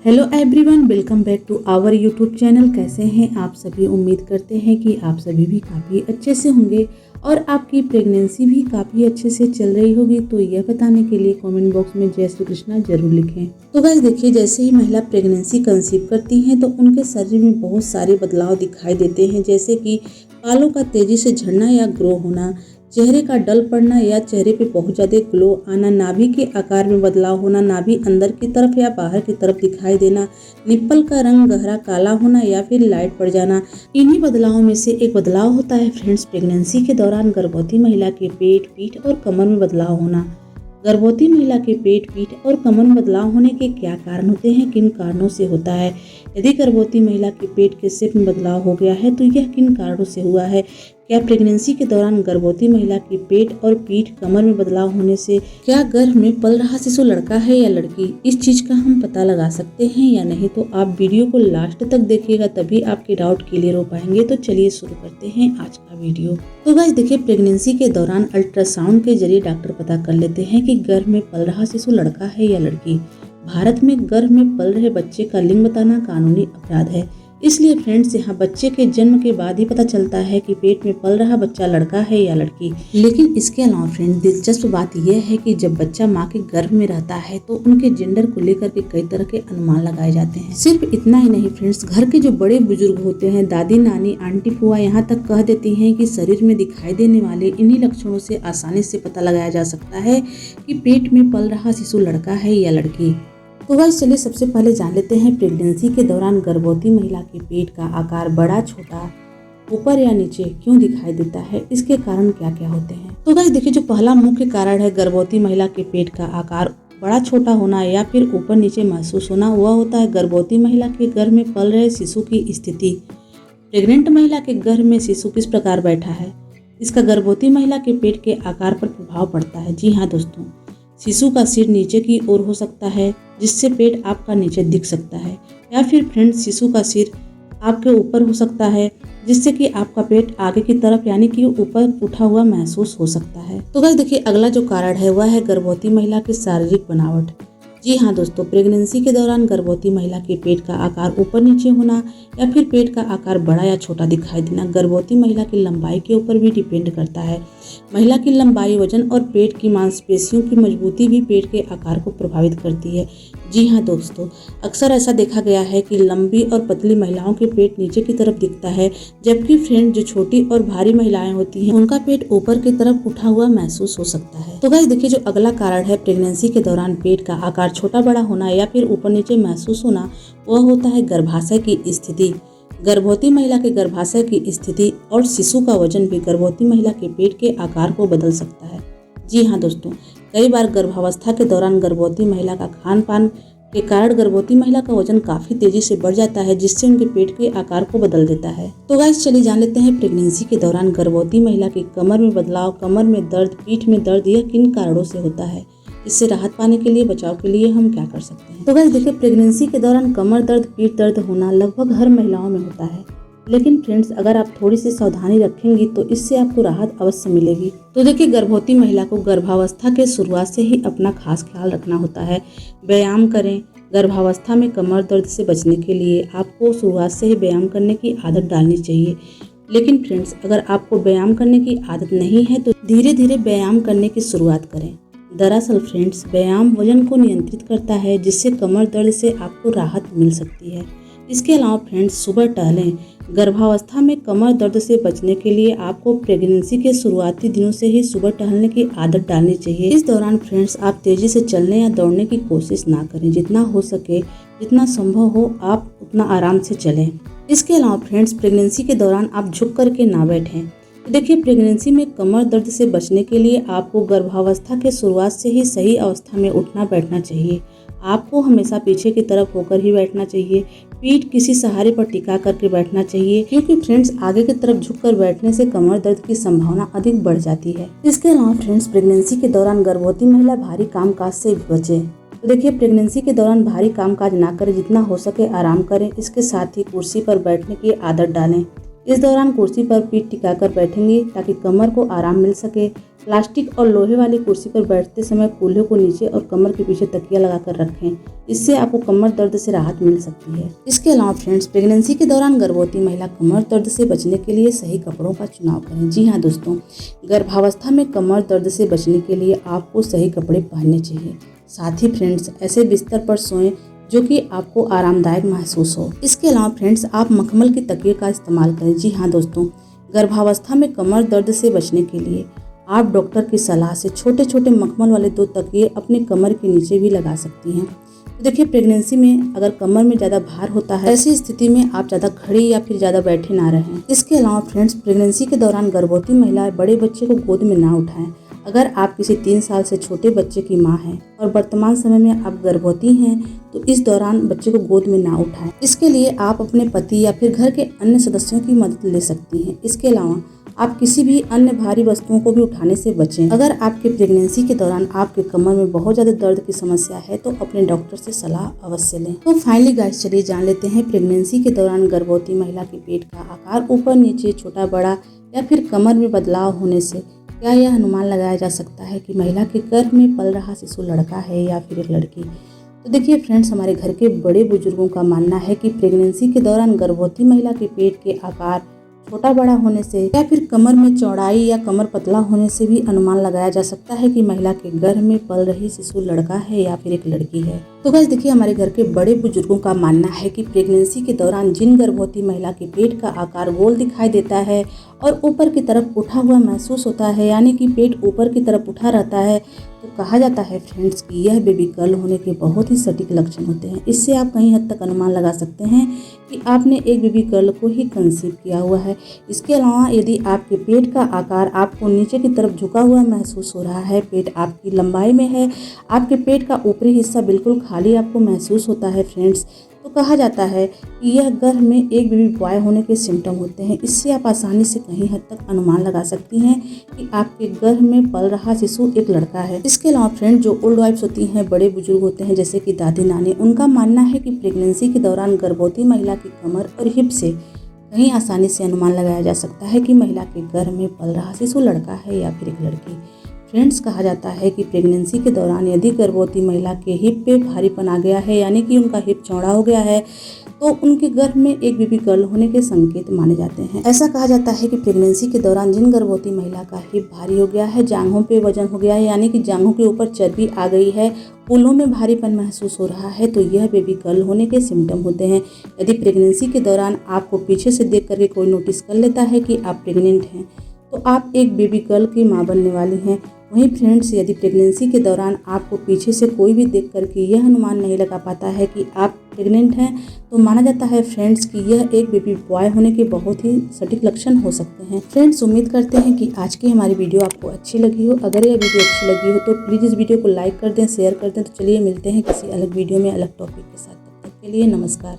Hello everyone, welcome back to our YouTube channel. कैसे हैं आप सभी? उम्मीद करते हैं कि आप सभी भी काफ़ी अच्छे से होंगे और आपकी प्रेगनेंसी भी काफ़ी अच्छे से चल रही होगी। तो यह बताने के लिए कमेंट बॉक्स में जय श्री कृष्णा जरूर लिखें। तो गाइस देखिए, जैसे ही महिला प्रेगनेंसी कंसीव करती हैं तो उनके शरीर में बहुत सारे बदलाव दिखाई देते हैं, जैसे कि बालों का तेजी से झड़ना या ग्रो होना, चेहरे का डल पड़ना या चेहरे पे बहुत ज़्यादा ग्लो आना, नाभि के आकार में बदलाव होना, नाभि अंदर की तरफ या बाहर की तरफ दिखाई देना, निप्पल का रंग गहरा काला होना या फिर लाइट पड़ जाना। इन्हीं बदलावों में से एक बदलाव होता है फ्रेंड्स प्रेगनेंसी के दौरान गर्भवती महिला के पेट, पीठ और कमर में बदलाव होना। गर्भवती महिला के पेट, पीठ और कमर में बदलाव होने के क्या कारण होते हैं, किन कारणों से होता है? यदि गर्भवती महिला के पेट के शेप में बदलाव हो गया है तो यह किन कारणों से हुआ है? क्या प्रेगनेंसी के दौरान गर्भवती महिला की पेट और पीठ, कमर में बदलाव होने से क्या गर्भ में पल रहा शिशु लड़का है या लड़की, इस चीज का हम पता लगा सकते हैं या नहीं? तो आप वीडियो को लास्ट तक देखिएगा, तभी आपके डाउट क्लियर हो पाएंगे। तो चलिए शुरू करते हैं आज का वीडियो। तो गाइस देखिए, प्रेगनेंसी के दौरान अल्ट्रासाउंड के जरिए डॉक्टर पता कर लेते हैं कि गर्भ में पल रहा शिशु लड़का है या लड़की। भारत में गर्भ में पल रहे बच्चे का लिंग बताना कानूनी अपराध है, इसलिए फ्रेंड्स यहाँ बच्चे के जन्म के बाद ही पता चलता है कि पेट में पल रहा बच्चा लड़का है या लड़की। लेकिन इसके अलावा फ्रेंड्स दिलचस्प बात यह है कि जब बच्चा माँ के गर्भ में रहता है तो उनके जेंडर को लेकर के कई तरह के अनुमान लगाए जाते हैं। सिर्फ इतना ही नहीं फ्रेंड्स, घर के जो बड़े बुजुर्ग होते हैं, दादी, नानी, आंटी, फुआ, यहाँ तक कह देती हैं कि शरीर में दिखाई देने वाले इन्हीं लक्षणों से आसानी से पता लगाया जा सकता है कि पेट में पल रहा शिशु लड़का है या लड़की। तो गाइस चलिए सबसे पहले जान लेते हैं प्रेगनेंसी के दौरान गर्भवती महिला के पेट का आकार बड़ा, छोटा, ऊपर या नीचे क्यों दिखाई देता है, इसके कारण क्या क्या होते हैं? तो गाइस देखिए, जो पहला मुख्य कारण है गर्भवती महिला के पेट का आकार बड़ा, छोटा होना या फिर ऊपर नीचे महसूस होना, वह होता है गर्भवती महिला के गर्भ में पल रहे शिशु की स्थिति। प्रेग्नेंट महिला के गर्भ में शिशु किस प्रकार बैठा है, इसका गर्भवती महिला के पेट के आकार पर प्रभाव पड़ता है। जी हाँ दोस्तों, शिशु का सिर नीचे की ओर हो सकता है जिससे पेट आपका नीचे दिख सकता है, या फिर फ्रेंड्स शिशु का सिर आपके ऊपर हो सकता है जिससे कि आपका पेट आगे की तरफ यानी कि ऊपर उठा हुआ महसूस हो सकता है। तो गाइस देखिए, अगला जो कारण है वह है गर्भवती महिला की शारीरिक बनावट। जी हाँ दोस्तों, प्रेगनेंसी के दौरान गर्भवती महिला के पेट का आकार ऊपर नीचे होना या फिर पेट का आकार बड़ा या छोटा दिखाई देना गर्भवती महिला की लंबाई के ऊपर भी डिपेंड करता है। महिला की लंबाई, वजन और पेट की मांसपेशियों की मजबूती भी पेट के आकार को प्रभावित करती है। जी हाँ दोस्तों, अक्सर ऐसा देखा गया है कि लंबी और पतली महिलाओं के पेट नीचे की तरफ दिखता है, जबकि फ्रेंड जो छोटी और भारी महिलाएं होती हैं उनका पेट ऊपर की तरफ उठा हुआ महसूस हो सकता है। तो गाइस देखिए, जो अगला कारण है प्रेगनेंसी के दौरान पेट का आकार छोटा बड़ा होना या फिर ऊपर नीचे महसूस होना, वह होता है गर्भाशय की स्थिति। गर्भवती महिला के गर्भाशय की स्थिति और शिशु का वजन भी गर्भवती महिला के पेट के आकार को बदल सकता है। जी हाँ दोस्तों, कई बार गर्भावस्था के दौरान गर्भवती महिला का खान पान के कारण गर्भवती महिला का वजन काफी तेजी से बढ़ जाता है, जिससे उनके पेट के आकार को बदल देता है। तो गाइस चलिए जान लेते हैं प्रेगनेंसी के दौरान गर्भवती महिला की कमर में बदलाव, कमर में दर्द, पीठ में दर्द, यह किन कारणों से होता है? इससे राहत पाने के लिए, बचाव के लिए हम क्या कर सकते हैं? तो गाइस देखिए, प्रेगनेंसी के दौरान कमर दर्द, पीठ दर्द होना लगभग हर महिलाओं में होता है, लेकिन फ्रेंड्स अगर आप थोड़ी सी सावधानी रखेंगी तो इससे आपको राहत अवश्य मिलेगी। तो देखिए, गर्भवती महिला को गर्भावस्था के शुरुआत से ही अपना खास ख्याल रखना होता है। व्यायाम करें। गर्भावस्था में कमर दर्द से बचने के लिए आपको शुरुआत से ही व्यायाम करने की आदत डालनी चाहिए। लेकिन फ्रेंड्स अगर आपको व्यायाम करने की आदत नहीं है तो धीरे धीरे व्यायाम करने की शुरुआत करें। दरअसल फ्रेंड्स व्यायाम वजन को नियंत्रित करता है, जिससे कमर दर्द से आपको राहत मिल सकती है। इसके अलावा फ्रेंड्स सुबह टहलें। गर्भावस्था में कमर दर्द से बचने के लिए आपको प्रेगनेंसी के शुरुआती दिनों से ही सुबह टहलने की आदत डालनी चाहिए। इस दौरान फ्रेंड्स आप तेजी से चलने या दौड़ने की कोशिश ना करें। जितना हो सके, जितना संभव हो, आप उतना आराम से चलें। इसके अलावा फ्रेंड्स प्रेगनेंसी के दौरान आप झुक करके ना बैठें। देखिए, प्रेगनेंसी में कमर दर्द से बचने के लिए आपको गर्भावस्था के शुरुआत से ही सही अवस्था में उठना बैठना चाहिए। आपको हमेशा पीछे की तरफ होकर ही बैठना चाहिए। पीठ किसी सहारे पर टिका करके बैठना चाहिए, क्योंकि फ्रेंड्स आगे की तरफ झुककर बैठने से कमर दर्द की संभावना अधिक बढ़ जाती है। इसके अलावा फ्रेंड्स प्रेगनेंसी के दौरान गर्भवती महिला भारी कामकाज से बचे। तो देखिए, प्रेगनेंसी के दौरान भारी कामकाज ना करें, जितना हो सके आराम करें। इसके साथ ही कुर्सी पर बैठने की आदत डालें। इस दौरान कुर्सी पर पीठ टिकाकर बैठेंगे ताकि कमर को आराम मिल सके। प्लास्टिक और लोहे वाली कुर्सी पर बैठते समय कूल्हे को नीचे और कमर के पीछे तकिया लगाकर रखें। इससे आपको कमर दर्द से राहत मिल सकती है। इसके अलावा फ्रेंड्स, प्रेगनेंसी के दौरान गर्भवती महिला कमर दर्द से बचने के लिए सही कपड़ों का चुनाव करें। जी हाँ दोस्तों, गर्भावस्था में कमर दर्द से बचने के लिए आपको सही कपड़े पहनने चाहिए। साथ ही फ्रेंड्स, ऐसे बिस्तर पर सोएं जो कि आपको आरामदायक महसूस हो। इसके अलावा फ्रेंड्स, आप मखमल के तकिए का इस्तेमाल करें। जी हाँ दोस्तों, गर्भावस्था में कमर दर्द से बचने के लिए आप डॉक्टर की सलाह से छोटे छोटे मखमल वाले 2 तकिए अपने कमर के नीचे भी लगा सकती हैं। तो देखिए, प्रेगनेंसी में अगर कमर में ज़्यादा भार होता है, ऐसी स्थिति में आप ज़्यादा खड़े या फिर ज़्यादा बैठे ना रहें। इसके अलावा फ्रेंड्स, प्रेगनेंसी के दौरान गर्भवती महिलाएं बड़े बच्चे को गोद में ना उठाएं। अगर आप किसी 3 साल से छोटे बच्चे की मां हैं और वर्तमान समय में आप गर्भवती हैं तो इस दौरान बच्चे को गोद में ना उठाएं। इसके लिए आप अपने पति या फिर घर के अन्य सदस्यों की मदद ले सकती हैं। इसके अलावा आप किसी भी अन्य भारी वस्तुओं को भी उठाने से बचें। अगर आपके प्रेगनेंसी के दौरान आपके कमर में बहुत ज़्यादा दर्द की समस्या है तो अपने डॉक्टर से सलाह अवश्य लें। तो फाइनली गाइस, चलिए जान लेते हैं प्रेगनेंसी के दौरान गर्भवती महिला के पेट का आकार ऊपर नीचे, छोटा बड़ा या फिर कमर में बदलाव होने से क्या यह अनुमान लगाया जा सकता है कि महिला के गर्भ में पल रहा शिशु लड़का है या फिर एक लड़की। तो देखिए फ्रेंड्स, हमारे घर के बड़े बुजुर्गों का मानना है कि प्रेगनेंसी के दौरान गर्भवती महिला के पेट के आकार छोटा बड़ा होने से या फिर कमर में चौड़ाई या कमर पतला होने से भी अनुमान लगाया जा सकता है कि महिला के गर्भ में पल रही शिशु लड़का है या फिर एक लड़की है। तो गाइस देखिए, हमारे घर के बड़े बुजुर्गों का मानना है कि प्रेगनेंसी के दौरान जिन गर्भवती महिला के पेट का आकार गोल दिखाई देता है और ऊपर की तरफ उठा हुआ महसूस होता है, यानी कि पेट ऊपर की तरफ उठा रहता है, तो कहा जाता है फ्रेंड्स कि यह बेबी गर्ल होने के बहुत ही सटीक लक्षण होते हैं। इससे आप कहीं हद तक अनुमान लगा सकते हैं कि आपने एक बेबी गर्ल को ही कंसीव किया हुआ है। इसके अलावा यदि आपके पेट का आकार आपको नीचे की तरफ झुका हुआ महसूस हो रहा है, पेट आपकी लंबाई में है, आपके पेट का ऊपरी हिस्सा बिल्कुल खाली आपको महसूस होता है फ्रेंड्स, तो कहा जाता है कि यह गर्भ में एक बेबी बॉय होने के सिम्टम होते हैं। इससे आप आसानी से कहीं हद तक अनुमान लगा सकती हैं कि आपके गर्भ में पल रहा शिशु एक लड़का है। इसके अलावा फ्रेंड, जो ओल्ड वाइफ्स होती हैं, बड़े बुजुर्ग होते हैं जैसे कि दादी नानी, उनका मानना है कि प्रेगनेंसी के दौरान गर्भवती महिला की कमर और हिप से कहीं आसानी से अनुमान लगाया जा सकता है कि महिला के गर्भ में पल रहा शिशु लड़का है या फिर एक लड़की। फ्रेंड्स, कहा जाता है कि प्रेगनेंसी के दौरान यदि गर्भवती महिला के हिप पे भारीपन आ गया है, यानी कि उनका हिप चौड़ा हो गया है, तो उनके गर्भ में एक बेबी गर्ल होने के संकेत माने जाते हैं। ऐसा कहा जाता है कि प्रेगनेंसी के दौरान जिन गर्भवती महिला का हिप भारी हो गया है, जांघों पे वजन हो गया है, यानी कि जांघों के ऊपर चर्बी आ गई है, कूल्हों में भारीपन महसूस हो रहा है, तो यह बेबी गर्ल होने के सिम्टम होते हैं। यदि प्रेगनेंसी के दौरान आपको पीछे से देख करके कोई नोटिस कर लेता है कि आप प्रेग्नेंट हैं, तो आप एक बेबी गर्ल की मां बनने वाली हैं। वहीं फ्रेंड्स, यदि प्रेगनेंसी के दौरान आपको पीछे से कोई भी देख करके यह अनुमान नहीं लगा पाता है कि आप प्रेग्नेंट हैं, तो माना जाता है फ्रेंड्स कि यह एक बेबी बॉय होने के बहुत ही सटीक लक्षण हो सकते हैं। फ्रेंड्स, उम्मीद करते हैं कि आज की हमारी वीडियो आपको अच्छी लगी हो। अगर यह वीडियो अच्छी लगी हो तो प्लीज़ इस वीडियो को लाइक कर दें, शेयर कर दें। तो चलिए मिलते हैं किसी अलग वीडियो में अलग टॉपिक के साथ। तब तक के लिए नमस्कार।